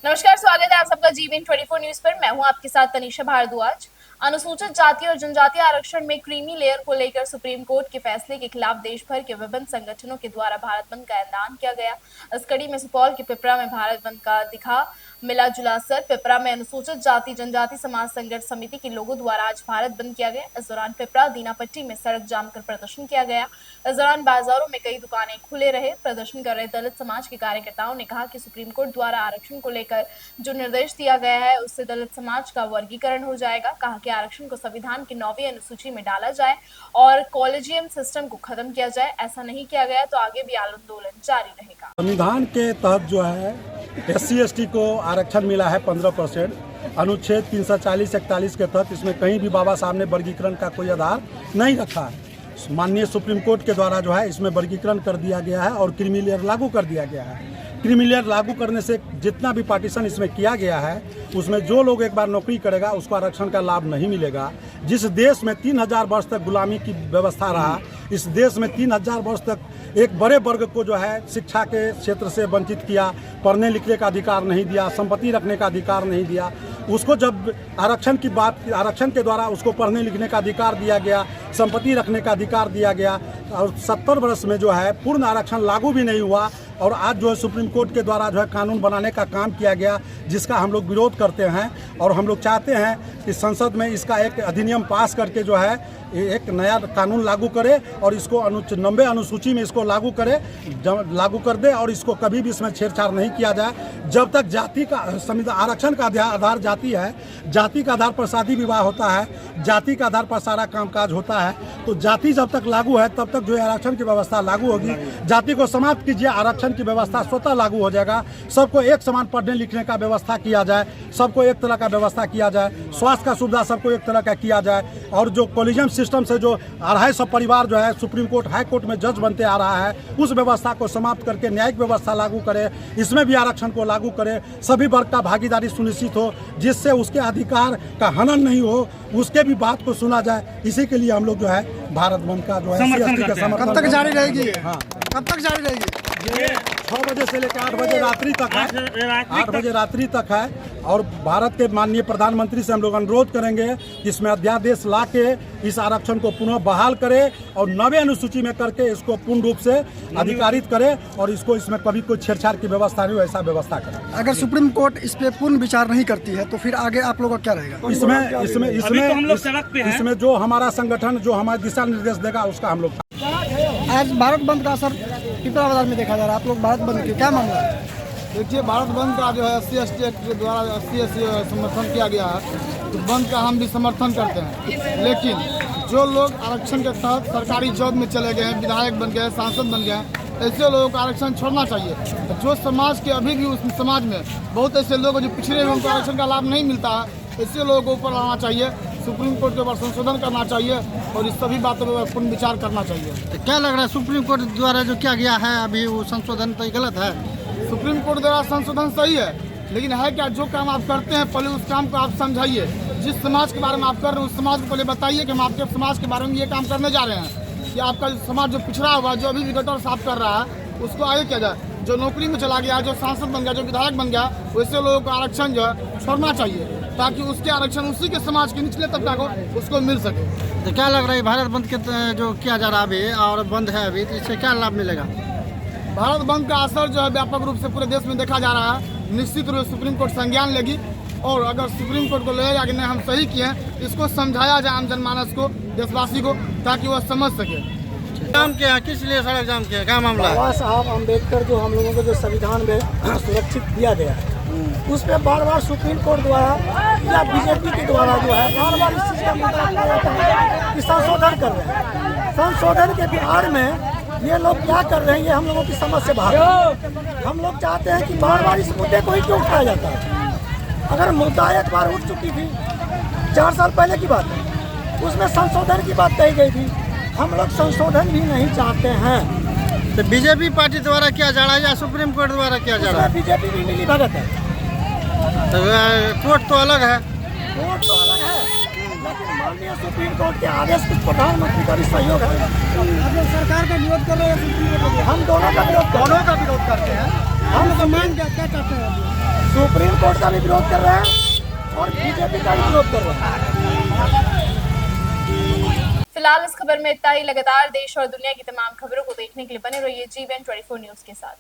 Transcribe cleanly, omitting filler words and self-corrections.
नमस्कार, स्वागत है आप सबका जीवन 24 न्यूज पर। मैं हूं आपके साथ तनीषा भारद्वाज। अनुसूचित जाति और जनजाति आरक्षण में क्रीमी लेयर को लेकर सुप्रीम कोर्ट के फैसले के खिलाफ देश भर के विभिन्न संगठनों के द्वारा भारत बंद का ऐलान किया गया। इस कड़ी में सुपौल के पिपरा में भारत बंद का दिखा मिला जुला असर। पिपरा में अनुसूचित जाति जनजाति समाज संघर्ष समिति के लोगों द्वारा आज भारत बंद किया गया। इस दौरान पिपरा दीनापट्टी में सड़क जाम कर प्रदर्शन किया गया। इस दौरान बाजारों में कई दुकानें खुले रहे। प्रदर्शन कर रहे दलित समाज के कार्यकर्ताओं ने कहा कि सुप्रीम कोर्ट द्वारा आरक्षण को लेकर जो निर्देश दिया गया है उससे दलित समाज का वर्गीकरण हो जाएगा। कहा कि आरक्षण को संविधान की 9वीं अनुसूची में डाला जाए और कॉलेजियम सिस्टम को खत्म किया जाए। ऐसा नहीं किया गया तो आगे भी आंदोलन जारी रहेगा। संविधान के तहत जो है SC/ST को आरक्षण मिला है 15%। अनुच्छेद 340-41 के तहत इसमें कहीं भी बाबा साहब ने वर्गीकरण का कोई आधार नहीं रखा है। माननीय सुप्रीम कोर्ट के द्वारा जो है इसमें वर्गीकरण कर दिया गया है और क्रीमी लेयर लागू कर दिया गया है। क्रीमी लेयर लागू करने से जितना भी पार्टीशन इसमें किया गया है उसमें जो लोग एक बार नौकरी करेगा उसको आरक्षण का लाभ नहीं मिलेगा। जिस देश में 3000 वर्ष तक गुलामी की व्यवस्था रहा, इस देश में 3000 वर्ष तक एक बड़े वर्ग को जो है शिक्षा के क्षेत्र से वंचित किया, पढ़ने लिखने का अधिकार नहीं दिया, संपत्ति रखने का अधिकार नहीं दिया। उसको जब आरक्षण के द्वारा उसको पढ़ने लिखने का अधिकार दिया गया, संपत्ति रखने का अधिकार दिया गया और 70 वर्ष में जो है पूर्ण आरक्षण लागू भी नहीं हुआ। और आज जो है सुप्रीम कोर्ट के द्वारा जो है कानून बनाने का काम किया गया, जिसका हम लोग विरोध करते हैं और हम लोग चाहते हैं कि संसद में इसका एक अधिनियम पास करके जो है एक नया कानून लागू करे और इसको 90 अनुसूची में इसको लागू कर दे और इसको कभी भी इसमें छेड़छाड़ नहीं किया जाए। जब तक जाति का आरक्षण का आधार जाति है, जाति का आधार पर शादी विवाह होता है, जाति का आधार पर सारा कामकाज होता है, तो जाति जब तक लागू है तब तक जो है आरक्षण की व्यवस्था लागू होगी। जाति को समाप्त कीजिए, आरक्षण की व्यवस्था स्वतः लागू हो जाएगा। सबको एक समान पढ़ने लिखने का व्यवस्था किया जाए, सबको एक तरह का व्यवस्था किया जाए, स्वास्थ्य का सुविधा सबको एक तरह का किया जाए और जो कॉलेजियम सिस्टम से जो 250 परिवार जो है सुप्रीम कोर्ट हाई कोर्ट में जज बनते आ रहा है उस व्यवस्था को समाप्त करके न्यायिक व्यवस्था लागू करे, इसमें भी आरक्षण को लागू करे, सभी वर्ग का भागीदारी सुनिश्चित हो, जिससे उसके अधिकार का हनन नहीं हो, उसके भी बात को सुना जाए। इसी के लिए हम लोग जो है भारत बंद का जो है कब तक जारी रहेगी? हाँ, कब तक जारी रहेगी? ये 6 बजे से लेकर 8 बजे रात्रि तक है, 8 बजे रात्रि तक है। और भारत के माननीय प्रधानमंत्री से हम लोग अनुरोध करेंगे कि इसमें अध्यादेश ला के इस आरक्षण को पुनः बहाल करे और 9वीं अनुसूची में करके इसको पूर्ण रूप से अधिकारित करे और इसमें कभी कोई छेड़छाड़ की व्यवस्था नहीं हो, ऐसा व्यवस्था करे। अगर सुप्रीम कोर्ट इस पे पूर्ण विचार नहीं करती है तो फिर आगे आप लोगों का क्या रहेगा? इसमें जो हमारा संगठन जो हमारे दिशा निर्देश देगा उसका हम लोग। आज भारत बंद का असर पिपरा बाजार में देखा जा रहा है। आप लोग भारत बंद के क्या मामला है? देखिए, भारत बंद का जो है SC/ST एक्ट के द्वारा SC/ST समर्थन किया गया है, तो बंद का हम भी समर्थन करते हैं। लेकिन जो लोग आरक्षण के तहत सरकारी जॉब में चले गए हैं, विधायक बन गए, सांसद बन गए, ऐसे लोगों को आरक्षण छोड़ना चाहिए। जो समाज के अभी भी उस समाज में बहुत ऐसे लोग जो पिछड़े हैं उनको आरक्षण का लाभ नहीं मिलता है, ऐसे लोगों को ऊपर लाना चाहिए। सुप्रीम कोर्ट के ऊपर संशोधन करना चाहिए और इस सभी बातों पर पूर्ण विचार करना चाहिए। तो क्या लग रहा है सुप्रीम कोर्ट द्वारा जो किया गया है अभी वो संशोधन तो गलत है? सुप्रीम कोर्ट द्वारा संशोधन सही है, लेकिन है क्या, जो काम आप करते हैं पहले उस काम को आप समझाइए। जिस समाज के बारे में आप कर रहे हैं उस समाज को पहले बताइए कि हम आपके समाज के बारे में ये काम करने जा रहे हैं कि आपका समाज जो पिछड़ा हुआ, जो अभी भी गटर साफ कर रहा है, उसको आगे किया जाए। जो नौकरी में चला गया, जो सांसद बन गया, जो विधायक बन गया, वैसे लोगों को आरक्षण जो है छोड़ना चाहिए ताकि उसके आरक्षण उसी के समाज के निचले तबका को उसको मिल सके। तो क्या लग रहा है भारत बंद के जो किया जा रहा है अभी और बंद है अभी, तो इससे क्या लाभ मिलेगा? भारत बंद का असर जो है व्यापक रूप से पूरे देश में देखा जा रहा है। निश्चित रूप से सुप्रीम कोर्ट संज्ञान लेगी और अगर सुप्रीम कोर्ट को लगेगा कि नहीं हम सही किए हैं, इसको समझाया जाए आम जनमानस को, देशवासी को, ताकि वह समझ सके। जाम किया, किस लिए सड़क जाम किया, क्या मामला है? बाबा साहब अम्बेडकर जो हम लोगों को जो संविधान में सुरक्षित दिया गया है उस पर बार बार सुप्रीम कोर्ट द्वारा या बीजेपी के द्वारा जो है बार बार इस चीज़ का मुद्दा उठाया जाता है कि संशोधन कर रहे हैं। संशोधन के बिहार में ये लोग क्या कर रहे हैं, ये हम लोगों की समझ से बाहर है। हम लोग चाहते हैं कि बार बार इस मुद्दे को ही क्यों उठाया जाता है? अगर मुद्दा एक बार उठ चुकी थी, 4 साल पहले की बात है, उसमें संशोधन की बात कही गई थी। हम लोग संशोधन भी नहीं चाहते हैं। तो बीजेपी पार्टी द्वारा किया जा रहा है या सुप्रीम कोर्ट द्वारा किया जा रहा है? बीजेपी भी मिली भगत है। तो कोर्ट तो अलग है, कोर्ट तो अलग है, लेकिन माननीय सुप्रीम कोर्ट के आदेश कुछ प्रधानमंत्री का भी सहयोग है। आप लोग सरकार का विरोध कर रहे हैं? हम दोनों का विरोध करते हैं। हम सम्मान क्या चाहते हैं? सुप्रीम कोर्ट का भी विरोध कर रहे हैं और बीजेपी का भी विरोध कर रहे हैं। फिलहाल इस खबर में इतना ही। लगातार देश और दुनिया की तमाम खबरों को देखने के लिए बने रहिए GBN 24 न्यूज के साथ।